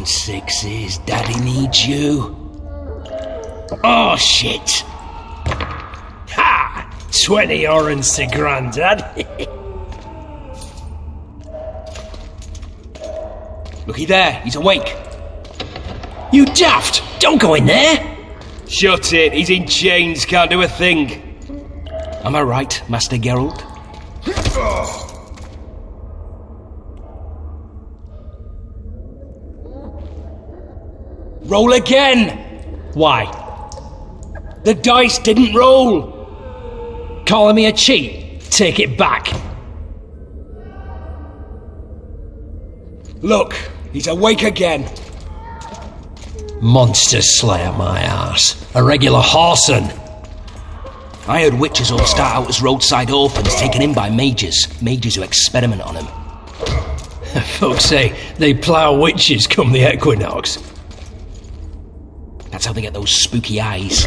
on, sixes. Daddy needs you. Oh, shit. Ha! 20 orange to Grandad. Looky there, he's awake. You daft! Don't go in there! Shut it, he's in chains, can't do a thing. Am I right, Master Geralt? Roll again! Why? The dice didn't roll! Calling me a cheat? Take it back. Look, he's awake again. Monster slayer, my ass. A regular whoreson. I heard witches all start out as roadside orphans taken in by mages. Mages who experiment on them. Folks say they plough witches come the equinox. That's how they get those spooky eyes.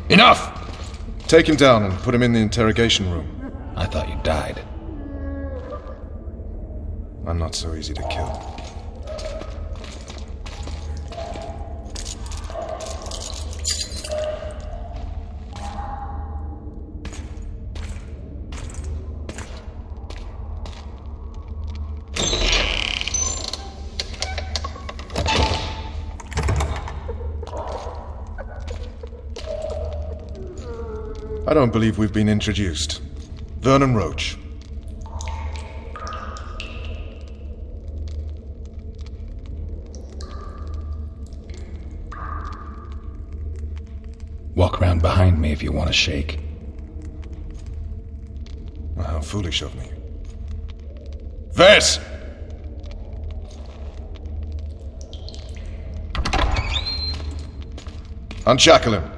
Enough! Take him down and put him in the interrogation room. I thought you died. I'm not so easy to kill. I don't believe we've been introduced. Vernon Roach. Walk around behind me if you want to shake. Well, how foolish of me. Ves! Unshackle him.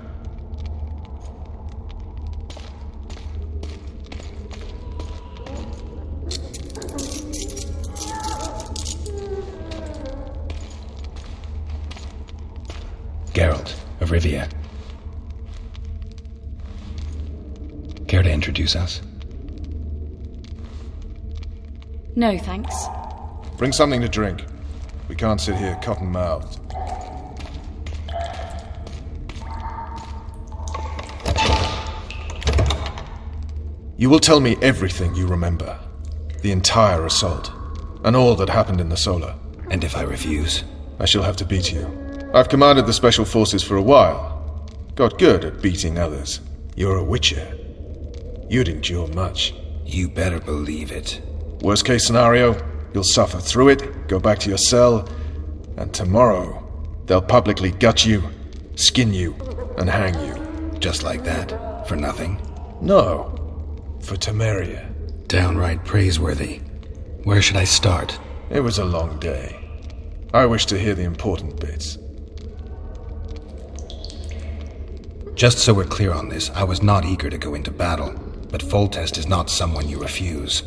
Geralt of Rivia. Care to introduce us? No, thanks. Bring something to drink. We can't sit here cotton-mouthed. You will tell me everything you remember. The entire assault. And all that happened in the Solar. And if I refuse? I shall have to beat you. I've commanded the Special Forces for a while. Got good at beating others. You're a Witcher. You'd endure much. You better believe it. Worst case scenario, you'll suffer through it, go back to your cell, and tomorrow, they'll publicly gut you, skin you, and hang you. Just like that? For nothing? No. For Temeria. Downright praiseworthy. Where should I start? It was a long day. I wish to hear the important bits. Just so we're clear on this, I was not eager to go into battle, but Foltest is not someone you refuse.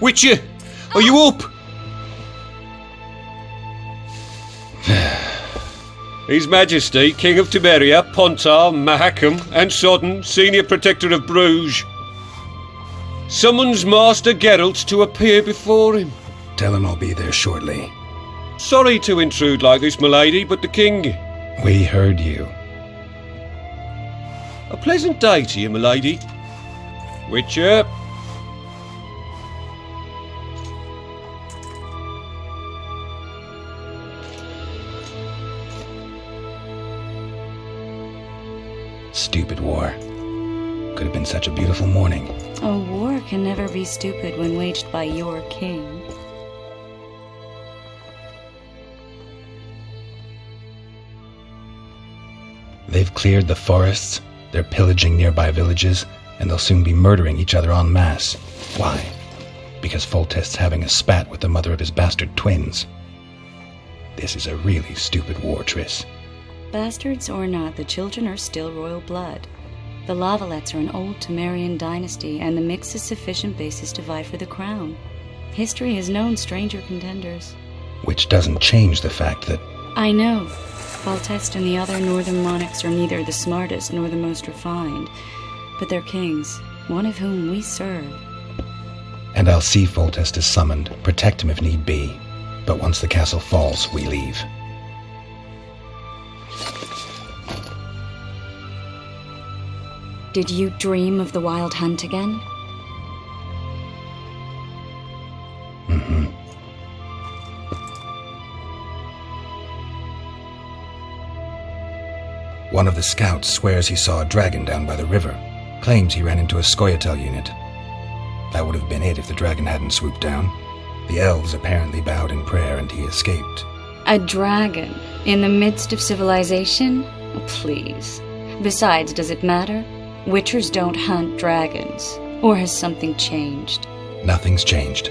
Witcher, are you up? His Majesty, King of Temeria, Pontar, Mahakam, and Sodden, Senior Protector of Bruges, summons Master Geralt to appear before him. Tell him I'll be there shortly. Sorry to intrude like this, milady, but the King... We heard you. A pleasant day to you, milady. Witcher... Stupid war. Could have been such a beautiful morning. A war can never be stupid when waged by your king. They've cleared the forests, they're pillaging nearby villages, and they'll soon be murdering each other en masse. Why? Because Foltest's having a spat with the mother of his bastard twins. This is a really stupid war, Triss. Bastards or not, the children are still royal blood. The Lavalettes are an old Temerian dynasty, and the mix is sufficient basis to vie for the crown. History has known stranger contenders. Which doesn't change the fact that... I know. Foltest and the other northern monarchs are neither the smartest nor the most refined, but they're kings, one of whom we serve. And I'll see Foltest is summoned, protect him if need be. But once the castle falls, we leave. Did you dream of the wild hunt again? Mm-hmm. One of the scouts swears he saw a dragon down by the river. Claims he ran into a Skoyatel unit. That would have been it if the dragon hadn't swooped down. The elves apparently bowed in prayer and he escaped. A dragon? In the midst of civilization? Oh, please. Besides, does it matter? Witchers don't hunt dragons. Or has something changed? Nothing's changed.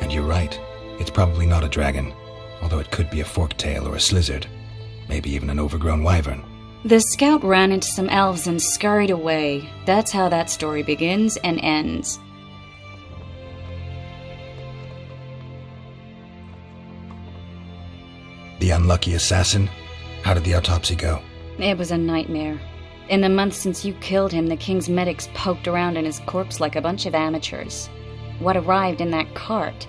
And you're right. It's probably not a dragon. Although it could be a forktail or a slizzard. Maybe even an overgrown wyvern. The scout ran into some elves and scurried away. That's how that story begins and ends. The unlucky assassin? How did the autopsy go? It was a nightmare. In the months since you killed him, the king's medics poked around in his corpse like a bunch of amateurs. What arrived in that cart?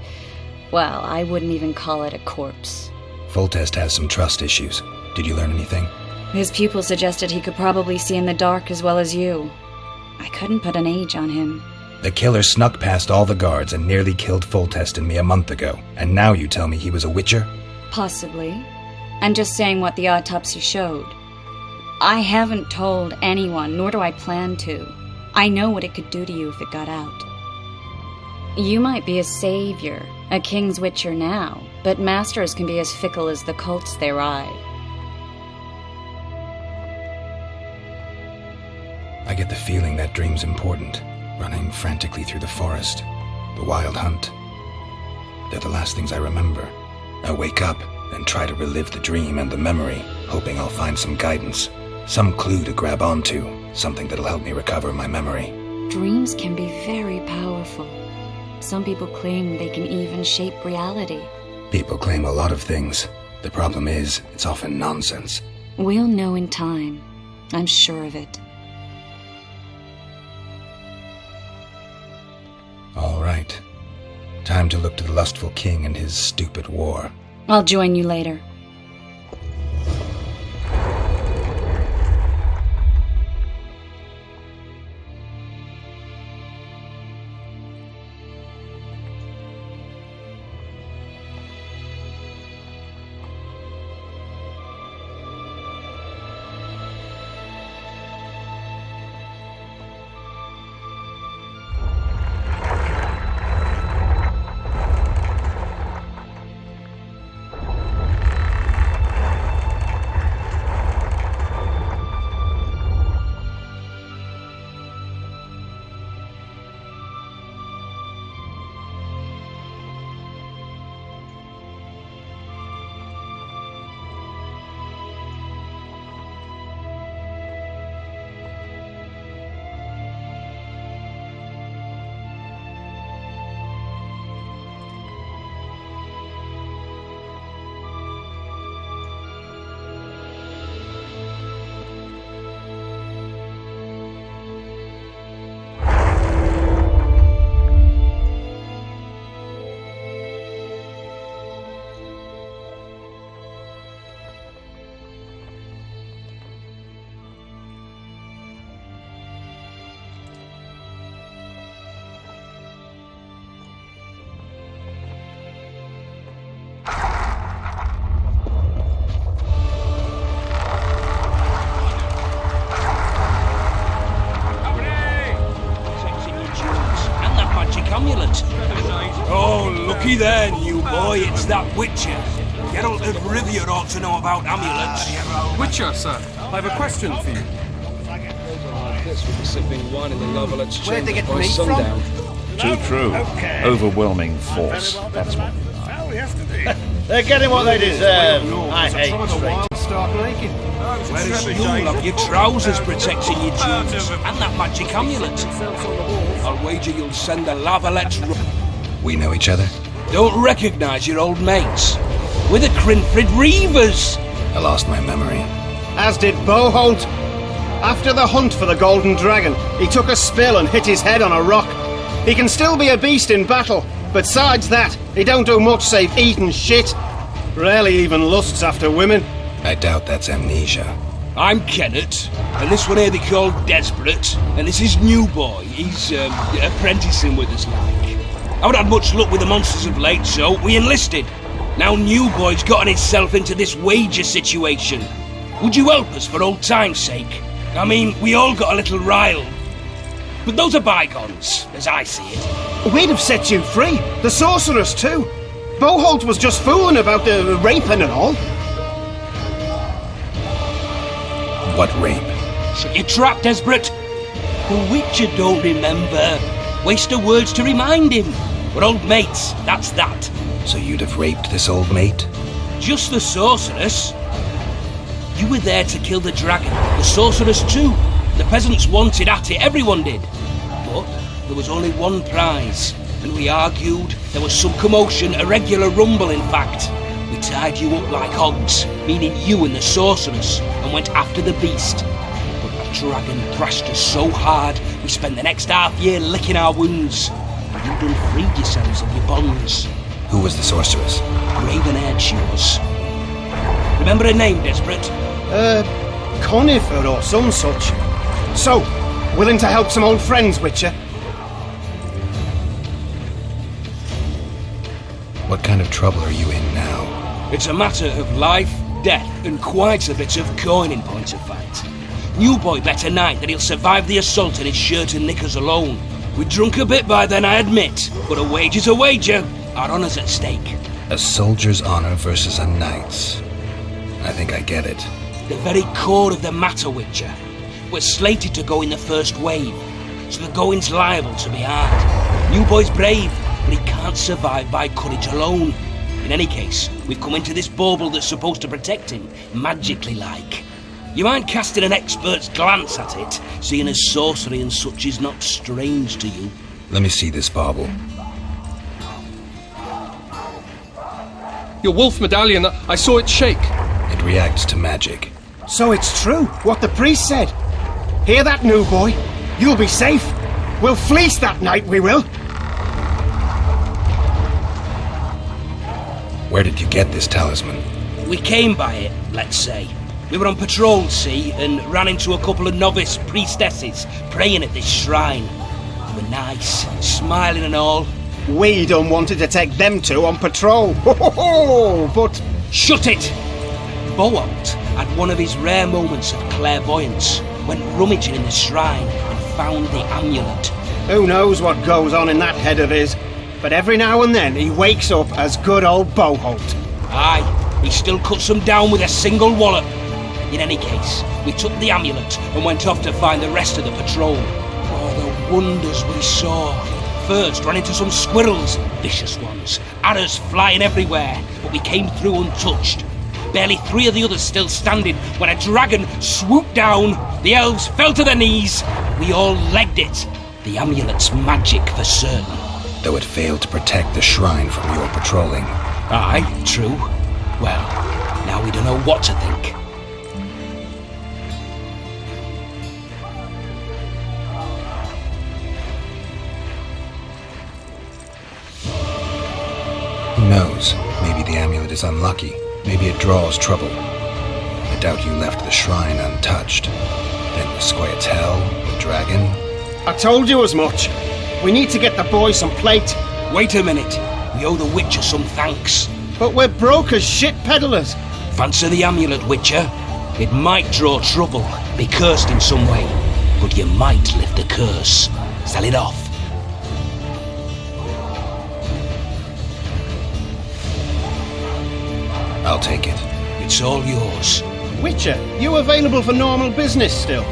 Well, I wouldn't even call it a corpse. Foltest has some trust issues. Did you learn anything? His pupil suggested he could probably see in the dark as well as you. I couldn't put an age on him. The killer snuck past all the guards and nearly killed Foltest and me a month ago. And now you tell me he was a witcher? Possibly. I'm just saying what the autopsy showed. I haven't told anyone, nor do I plan to. I know what it could do to you if it got out. You might be a savior, a king's witcher now, but masters can be as fickle as the colts they ride. I get the feeling that dream's important. Running frantically through the forest. The wild hunt. They're the last things I remember. I wake up and try to relive the dream and the memory, hoping I'll find some guidance. Some clue to grab onto. Something that'll help me recover my memory. Dreams can be very powerful. Some people claim they can even shape reality. People claim a lot of things. The problem is, it's often nonsense. We'll know in time. I'm sure of it. All right. Time to look to the lustful king and his stupid war. I'll join you later. Looky there, new boy, it's that Witcher. Geralt of Rivia ought to know about amulets. Witcher, sir, I have a question for you. This will be sipping wine in the Lovelet's Where'd they chamber get by meat from? sundown. Too true. Overwhelming force. That's what we are. They're getting what they deserve. I hate Stark naked. Whereas you'll have your trousers protecting your jeans and that magic amulet. I'll wager you'll send the Lavalets. We know each other? Don't recognise your old mates. We're the Crinfrid Reavers. I lost my memory. As did Boholt. After the hunt for the Golden Dragon, he took a spill and hit his head on a rock. He can still be a beast in battle, but besides that, he don't do much save eat and shit. Rarely even lusts after women. I doubt that's amnesia. I'm Kenneth, and this one here they call Desperate, and this is New Boy. He's apprenticing with us, like. I haven't had much luck with the monsters of late, so we enlisted. Now New Boy's gotten himself into this wager situation. Would you help us for old time's sake? I mean, we all got a little riled. But those are bygones, as I see it. We'd have set you free. The sorceress too. Boholt was just fooling about the raping and all. What rape? Shut your trap, Desperate. The Witcher don't remember. Waste of words to remind him. We're old mates, that's that. So you'd have raped this old mate? Just the sorceress. You were there to kill the dragon, the sorceress too. The peasants wanted at it, everyone did. But there was only one prize, and we argued. There was some commotion, a regular rumble in fact. We tied you up like hogs, meaning you and the sorceress, and went after the beast. But the dragon thrashed us so hard, we spent the next half year licking our wounds. You done freed yourselves of your bonds. Who was the sorceress? Raven-haired she was. Remember her name, Desperate? Conifer or some such. So, willing to help some old friends, Witcher? What kind of trouble are you in now? It's a matter of life, death, and quite a bit of coin in point of fact. New Boy bet tonight that he'll survive the assault in his shirt and knickers alone. We drunk a bit by then, I admit, but a wager's a wager. Our honour's at stake. A soldier's honor versus a knight's. I think I get it. The very core of the matter, Witcher. We're slated to go in the first wave, so the going's liable to be hard. New Boy's brave, but he can't survive by courage alone. In any case, we've come into this bauble that's supposed to protect him, magically like. You mind casting an expert's glance at it, seeing as sorcery and such is not strange to you? Let me see this bauble. Your wolf medallion, I saw it shake. It reacts to magic. So it's true, what the priest said. Hear that, new boy? You'll be safe. We'll fleece that night, we will. Where did you get this talisman? We came by it, let's say. We were on patrol, see, and ran into a couple of novice priestesses praying at this shrine. They were nice, smiling and all. We done wanted to take them two on patrol. Ho ho ho! But Shut it! Boholt had one of his rare moments of clairvoyance, went rummaging in the shrine and found the amulet. who knows what goes on in that head of his? But every now and then he wakes up as good old Boholt. Aye, he still cuts them down with a single wallop. In any case, we took the amulet and went off to find the rest of the patrol. Oh, the wonders we saw. First, ran into some squirrels, vicious ones, arrows flying everywhere, but we came through untouched. Barely 3 of the others still standing when a dragon swooped down. The elves fell to their knees. We all legged it. The amulet's magic for certain. Though it failed to protect the shrine from your patrolling. Aye, true. Well, now we don't know what to think. Who knows? Maybe the amulet is unlucky. Maybe it draws trouble. I doubt you left the shrine untouched. Then the Squirtel, the dragon. I told you as much. We need to get the boy some plate. Wait a minute. We owe the Witcher some thanks. But we're broke as shit peddlers. Fancy the amulet, Witcher. It might draw trouble, be cursed in some way, but you might lift the curse. Sell it off. I'll take it. It's all yours. Witcher, you available for normal business still?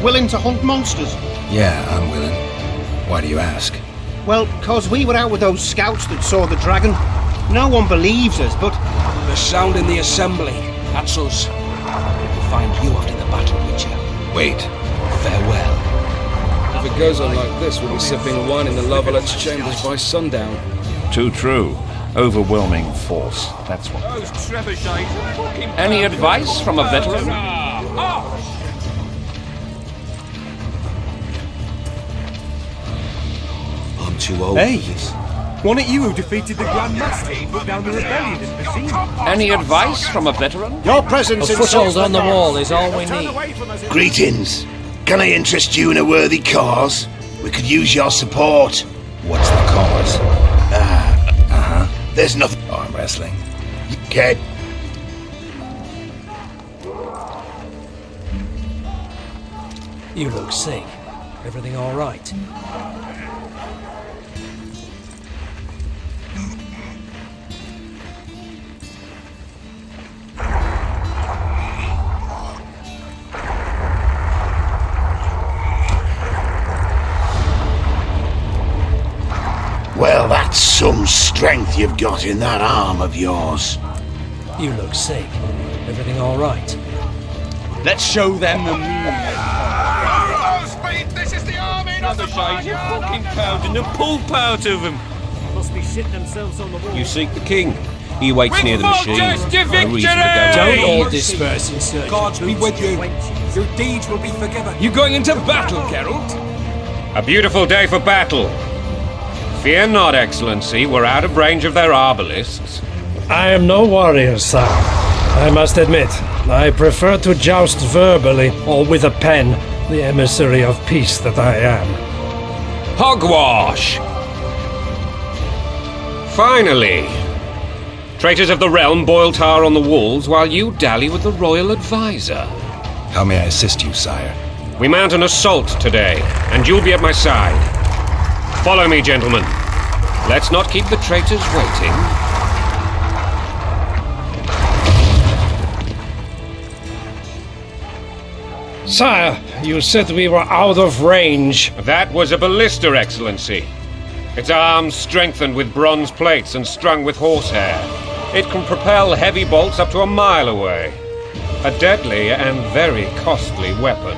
Willing to hunt monsters? Yeah, I'm willing. Why do you ask? Well, 'cause we were out with those scouts that saw the dragon. No one believes us, but... The sound in the assembly. That's us. We'll find you after the battle, Witcher. Wait. Farewell. If it goes on like this, we'll be sipping wine in the Lovelet's chambers by sundown. Too true. Overwhelming force. That's what. Those trebuchets are fucking... Any advice from a veteran? I'm too old Hey. for this. Wasn't it you who defeated the Grand Master and put down the rebellion in Wiedźmin? Any advice from a veteran? Your presence A foothold on the wall is all we need. Greetings. Can I interest you in a worthy cause? We could use your support. What's the cause? There's nothing. Arm wrestling. Okay. You look sick. Everything all right? Well, that's some strength you've got in that arm of yours. You look sick. Everything all right? Let's show them the move. This is the army, not the shades. You're fucking pounding the pulp out of them. Must be shitting themselves on the wall. You seek the king. He waits near the machine. forged to No reason to go. Don't all disperse in search Gods of be boots with you. and wenches. Your deeds will be forgiven. You going into battle, Geralt? A beautiful day for battle. Fear not, Excellency. We're out of range of their arbanisks. I am no warrior, sire. I must admit, I prefer to joust verbally or with a pen, the emissary of peace that I am. Hogwash! Finally! Traitors of the realm boil tar on the walls while you dally with the royal advisor. How may I assist you, sire? We mount an assault today, and you'll be at my side. Follow me, gentlemen. Let's not keep the traitors waiting. Sire, you said we were out of range. That was a ballista, Excellency. Its arms strengthened with bronze plates and strung with horsehair. It can propel heavy bolts up to a mile away. A deadly and very costly weapon.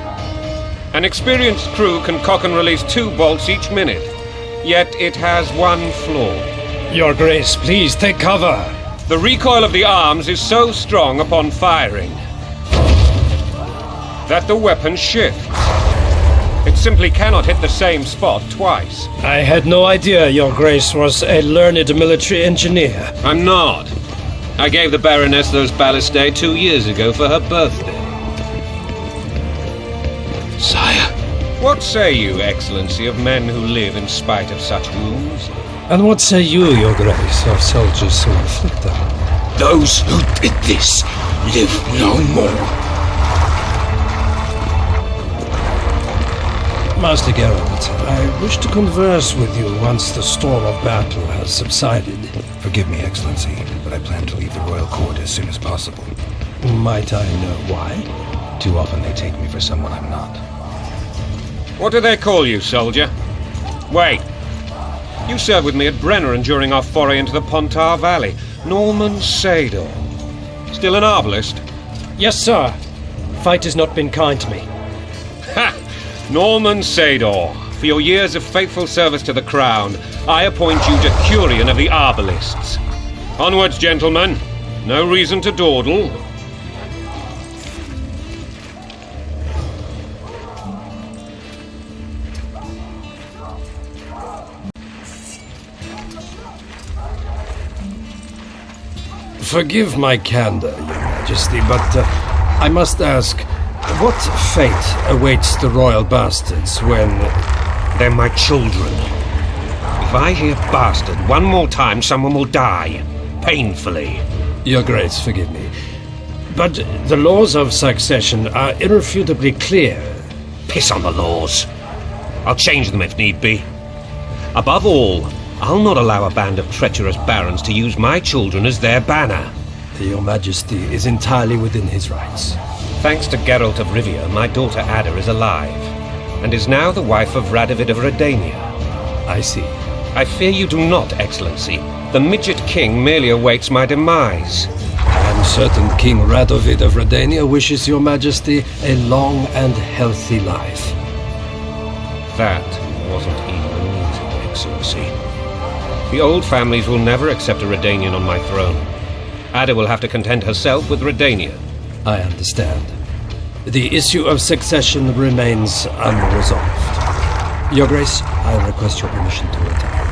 An experienced crew can cock and release 2 bolts each minute. Yet it has one flaw. Your Grace, please take cover. The recoil of the arms is so strong upon firing that the weapon shifts. It simply cannot hit the same spot twice. I had no idea Your Grace was a learned military engineer. I'm not. I gave the Baroness those ballistae 2 years ago for her birthday. Sire. What say you, Excellency, of men who live in spite of such wounds? And what say you, Your Grace, of soldiers who inflict them? Those who did this live no more. Master Geralt, I wish to converse with you once the storm of battle has subsided. Forgive me, Excellency, but I plan to leave the royal court as soon as possible. Might I know why? Too often they take me for someone I'm not. What do they call you, soldier? Wait. You served with me at Brenner during our foray into the Pontar Valley. Norman Sador. Still an arbalist? Yes, sir. Fight has not been kind to me. Ha! Norman Sador. For your years of faithful service to the crown, I appoint you Decurion of the Arbalists. Onwards, gentlemen. No reason to dawdle. Forgive my candor, Your Majesty, but I must ask, what fate awaits the royal bastards when... They're my children. If I hear bastard one more time, someone will die. Painfully. Your Grace, forgive me. But the laws of succession are irrefutably clear. Piss on the laws. I'll change them if need be. Above all, I'll not allow a band of treacherous barons to use my children as their banner. Your Majesty is entirely within his rights. Thanks to Geralt of Rivia, my daughter Ada is alive, and is now the wife of Radovid of Redania. I see. I fear you do not, Excellency. The Midget King merely awaits my demise. I am certain King Radovid of Redania wishes Your Majesty a long and healthy life. That wasn't even amusing, Excellency. The old families will never accept a Redanian on my throne. Ada will have to content herself with Redania. I understand. The issue of succession remains unresolved. Your Grace, I request your permission to retire.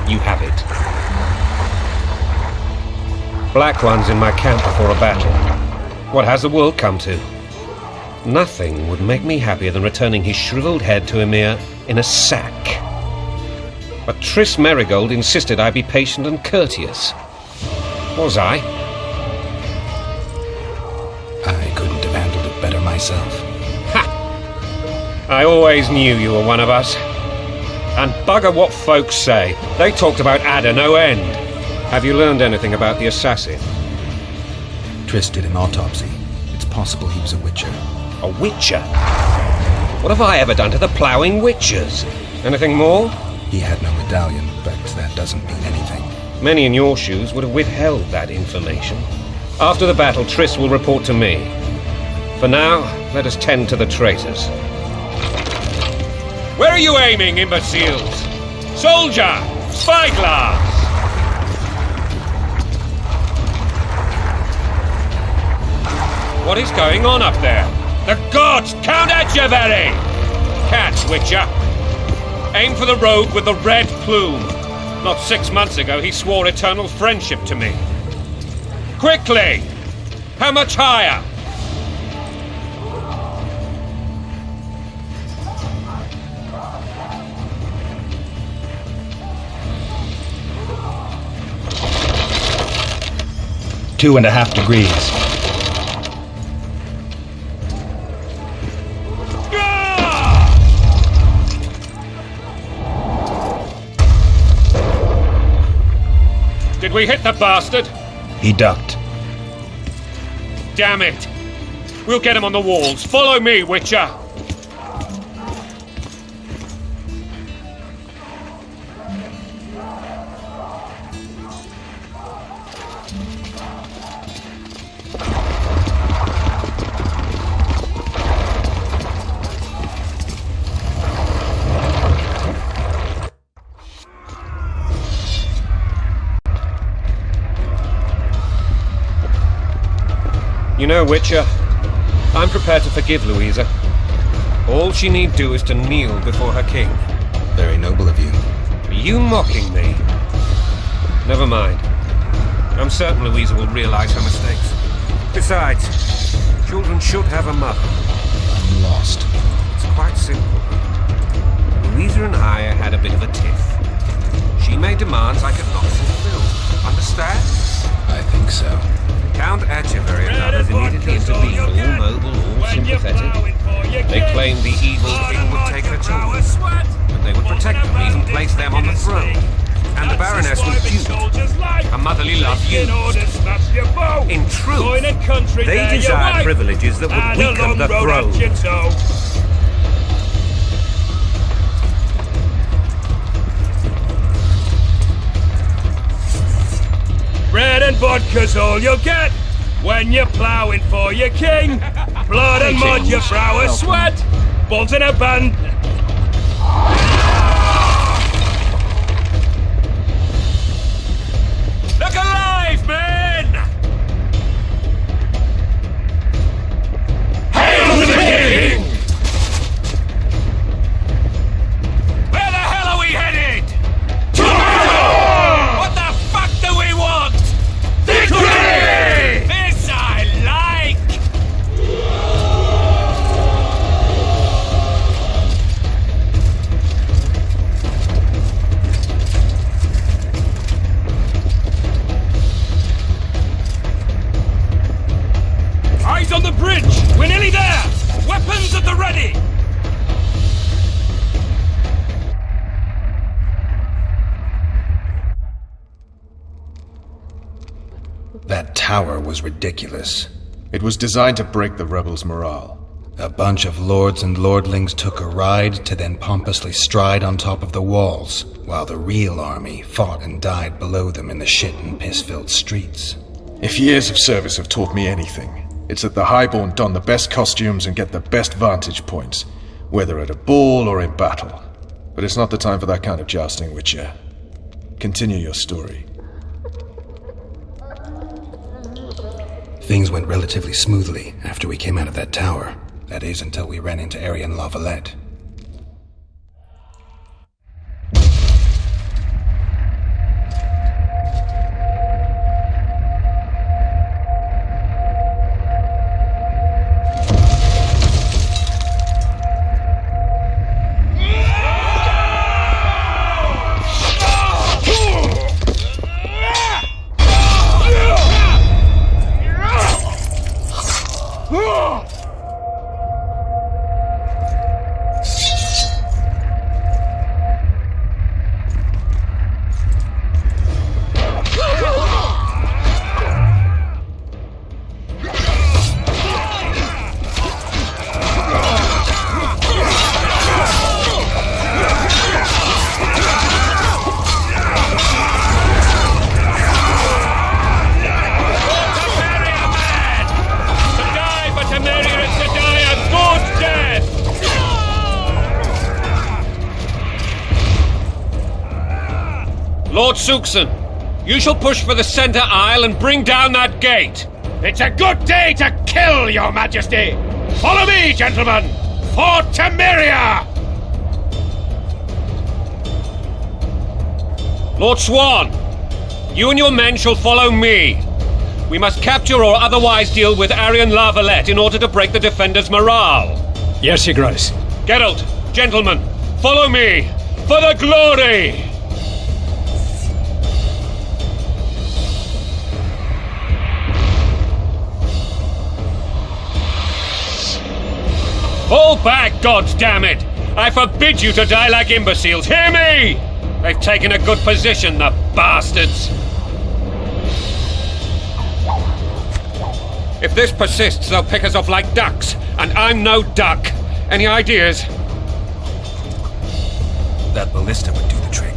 You have it. Black One's in my camp before a battle. What has the world come to? Nothing would make me happier than returning his shriveled head to Emir in a sack. But Triss Merigold insisted I be patient and courteous. Was I? I couldn't have handled it better myself. Ha! I always knew you were one of us. And bugger what folks say. They talked about Ada no end. Have you learned anything about the assassin? Triss did an autopsy. It's possible he was a witcher. A witcher? What have I ever done to the ploughing witchers? Anything more? He had no medallion, but that doesn't mean anything. Many in your shoes would have withheld that information. After the battle, Triss will report to me. For now, let us tend to the traitors. Where are you aiming, imbeciles? Soldier! Spyglass! What is going on up there? The gods! Count Etcheverry! Catch, Witcher! Aim for the rogue with the red plume. Not 6 months ago, he swore eternal friendship to me. Quickly! How much higher? Two and a half degrees. Did we hit the bastard? He ducked. Damn it! We'll get him on the walls. Follow me, Witcher! You know, Witcher, I'm prepared to forgive Louisa. All she need do is to kneel before her king. Very noble of you. Are you mocking me? Never mind. I'm certain Louisa will realize her mistakes. Besides, children should have a mother. I'm lost. It's quite simple. Louisa and I had a bit of a tiff. She made demands I could not fulfill. Understand? I think so. Count Etcheverry and others immediately intervened, all noble, all sympathetic. They claimed the evil king would take her children, but they would protect them, even place them on the throne. And the Baroness was duped. Her motherly love used. In truth, they desired privileges that would weaken the throne. Bread and vodka's all you'll get when you're ploughing for your king. Blood and mud, your brow a sweat. Balls in a band. Look alive, men! Hail to the king! Where the hell are we headed? To battle! What the fuck do we want? Victory! This I like! Eyes on the bridge! We're nearly there! Weapons at the ready! That tower was ridiculous. It was designed to break the rebels' morale. A bunch of lords and lordlings took a ride to then pompously stride on top of the walls, while the real army fought and died below them in the shit and piss-filled streets. If years of service have taught me anything, it's that the highborn don the best costumes and get the best vantage points, whether at a ball or in battle. But it's not the time for that kind of jousting, Witcher. Continue your story. Things went relatively smoothly after we came out of that tower. That is, until we ran into Aryan La Valette. Lord Suxon, you shall push for the center aisle and bring down that gate. It's a good day to kill, Your Majesty! Follow me, gentlemen! For Temeria! Lord Swan, you and your men shall follow me. We must capture or otherwise deal with Aryan La Valette in order to break the defenders' morale. Yes, Your Grace. Geralt, gentlemen, follow me for the glory! Fall back, goddammit! I forbid you to die like imbeciles. Hear me! They've taken a good position, the bastards! If this persists, they'll pick us off like ducks, and I'm no duck. Any ideas? That ballista would do the trick.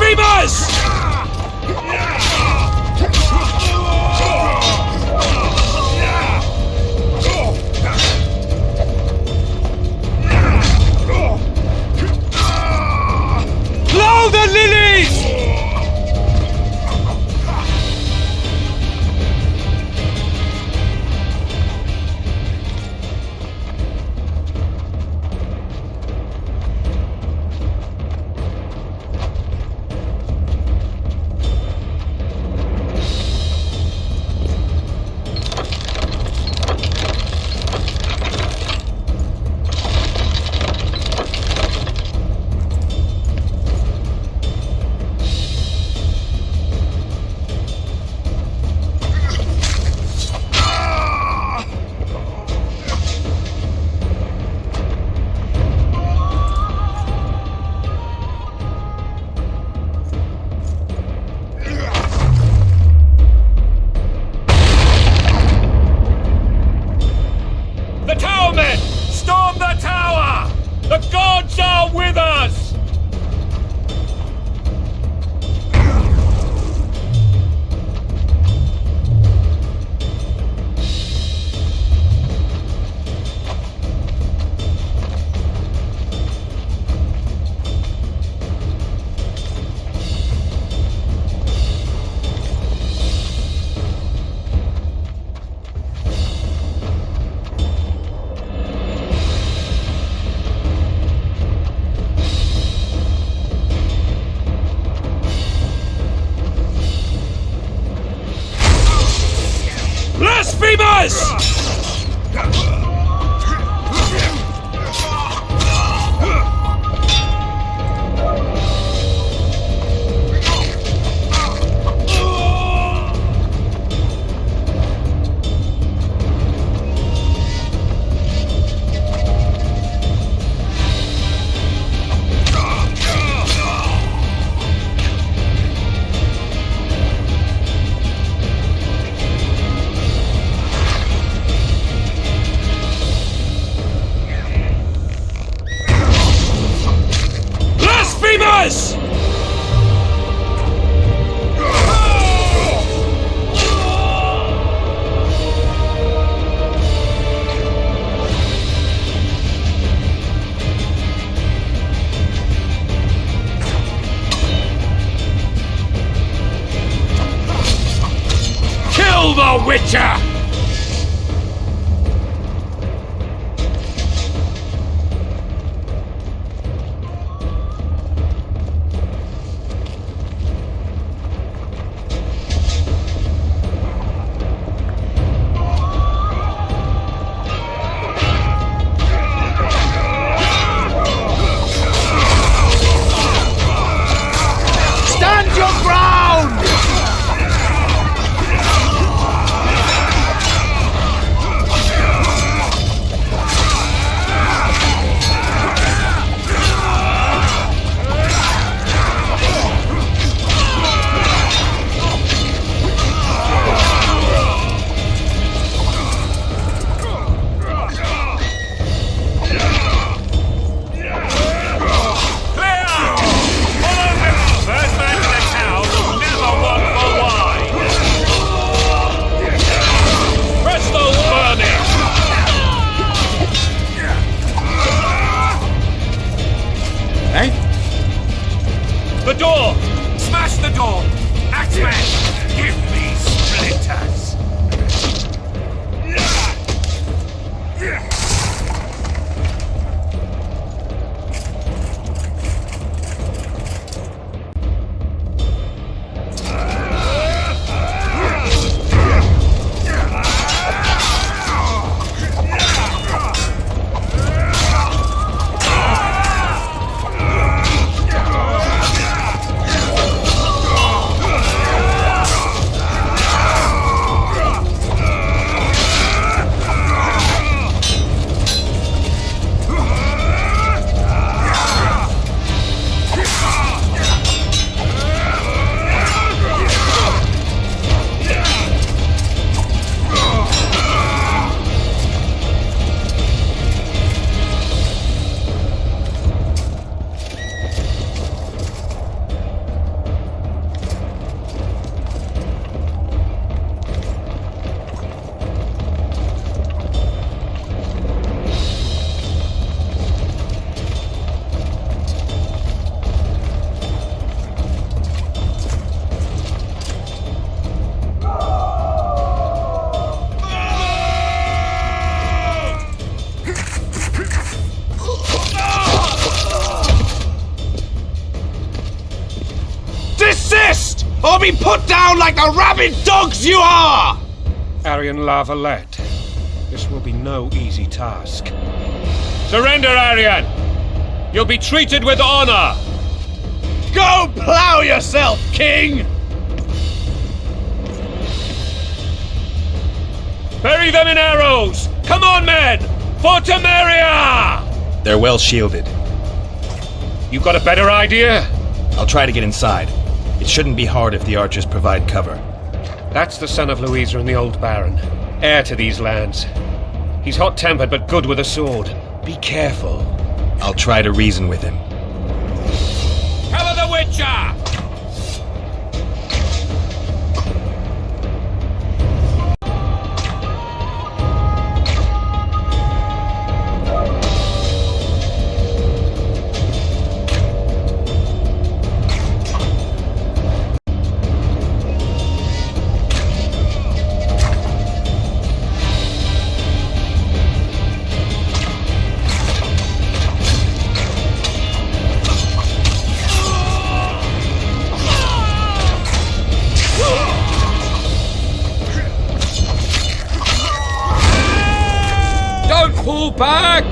Blasphemers! Blow the lilies! Blasphemers! Blasphemers! Kill the Witcher! Stand your ground! The door! Smash the door! Axeman! Give me splinters! Desist, or be put down like the rabid dogs you are! Arian Lavalette, this will be no easy task. Surrender, Arian! You'll be treated with honor! Go plough yourself, King! Bury them in arrows! Come on, men! For Temeria! They're well shielded. You got a better idea? I'll try to get inside. It shouldn't be hard if the archers provide cover. That's the son of Louisa and the old Baron, heir to these lands. He's hot-tempered but good with a sword. Be careful. I'll try to reason with him. Cover the Witcher! Pull back!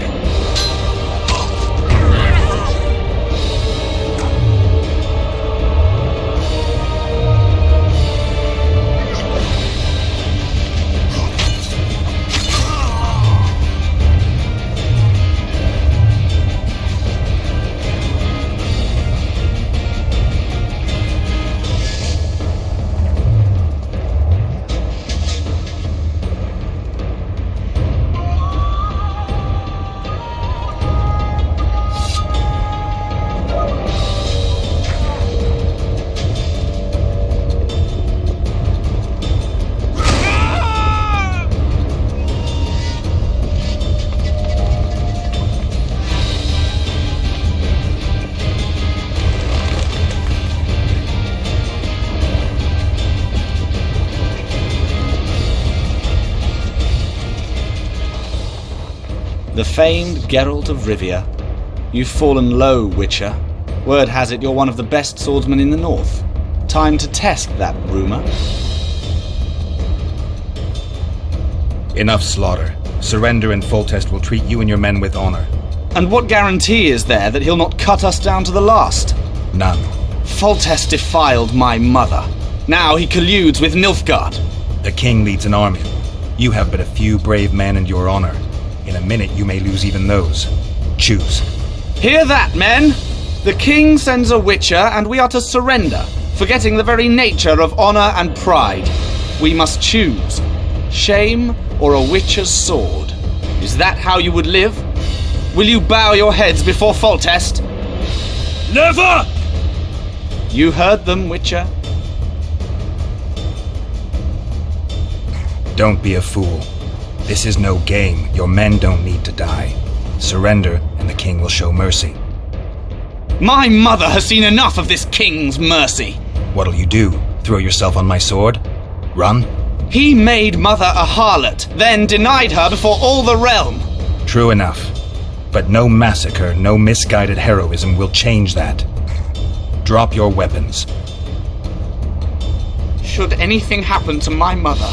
The famed Geralt of Rivia. You've fallen low, Witcher. Word has it you're one of the best swordsmen in the north. Time to test that rumour. Enough slaughter. Surrender and Foltest will treat you and your men with honor. And what guarantee is there that he'll not cut us down to the last? None. Foltest defiled my mother. Now he colludes with Nilfgaard. The king leads an army. You have but a few brave men and your honor. In a minute you may lose even those. Choose. Hear that, men! The king sends a Witcher and we are to surrender, forgetting the very nature of honor and pride. We must choose. Shame or a Witcher's sword. Is that how you would live? Will you bow your heads before Foltest? Never! You heard them, Witcher. Don't be a fool. This is no game. Your men don't need to die. Surrender, and the king will show mercy. My mother has seen enough of this king's mercy. What'll you do? Throw yourself on my sword? Run? He made mother a harlot, then denied her before all the realm. True enough. But no massacre, no misguided heroism will change that. Drop your weapons. Should anything happen to my mother,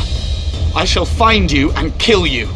I shall find you and kill you.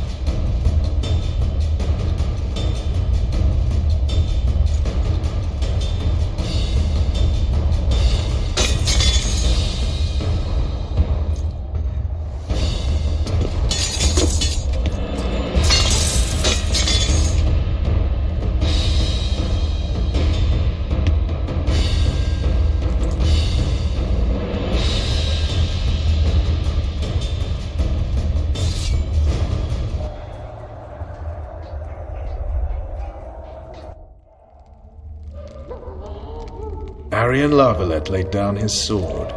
Arian Lavalette laid down his sword.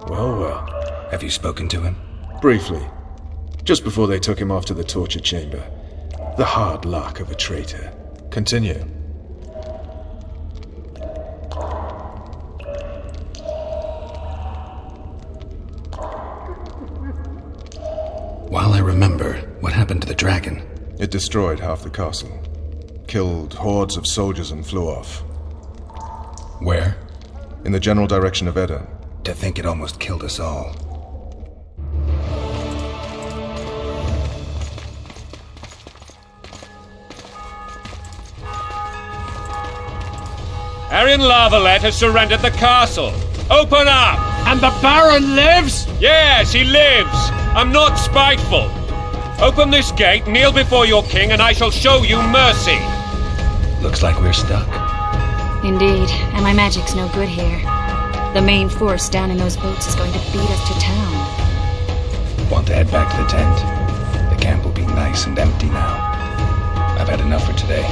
Well, well. Have you spoken to him? Briefly. Just before they took him off to the torture chamber. The hard luck of a traitor. Continue. While I remember, what happened to the dragon? It destroyed half the castle. Killed hordes of soldiers and flew off. Where? In the general direction of Edda. To think it almost killed us all. Arian Lavalet has surrendered the castle. Open up! And the Baron lives? Yes, he lives. I'm not spiteful. Open this gate, kneel before your king, and I shall show you mercy. Looks like we're stuck. Indeed, and my magic's no good here. The main force down in those boats is going to beat us to town. Want to head back to the tent? The camp will be nice and empty now. I've had enough for today.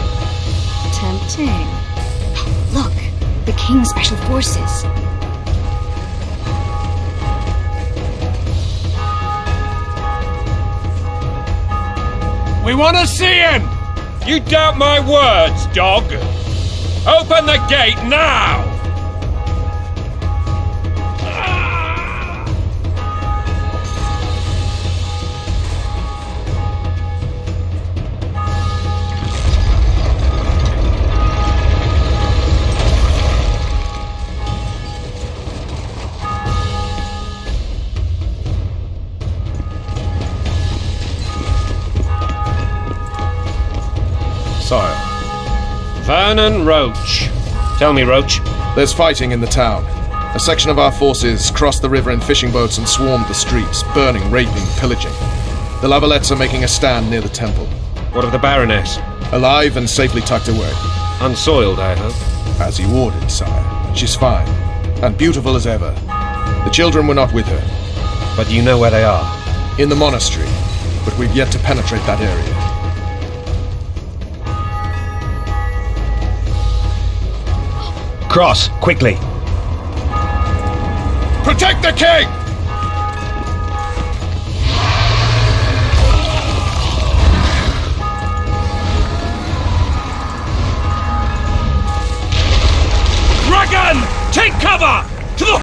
Tempting. Look, the King's Special Forces. We want to see him! You doubt my words, dog? Open the gate now! Sire, Vernon Roach. Tell me, Roach. there's fighting in the town. A section of our forces crossed the river in fishing boats and swarmed the streets, burning, raping, pillaging. The Lavalets are making a stand near the temple. What of the Baroness? Alive and safely tucked away. Unsoiled, I hope. As you ordered, sire. She's fine. And beautiful as ever. The children were not with her. But you know where they are? In the monastery. But we've yet to penetrate that area. Cross, quickly. Protect the king! Dragon! Take cover!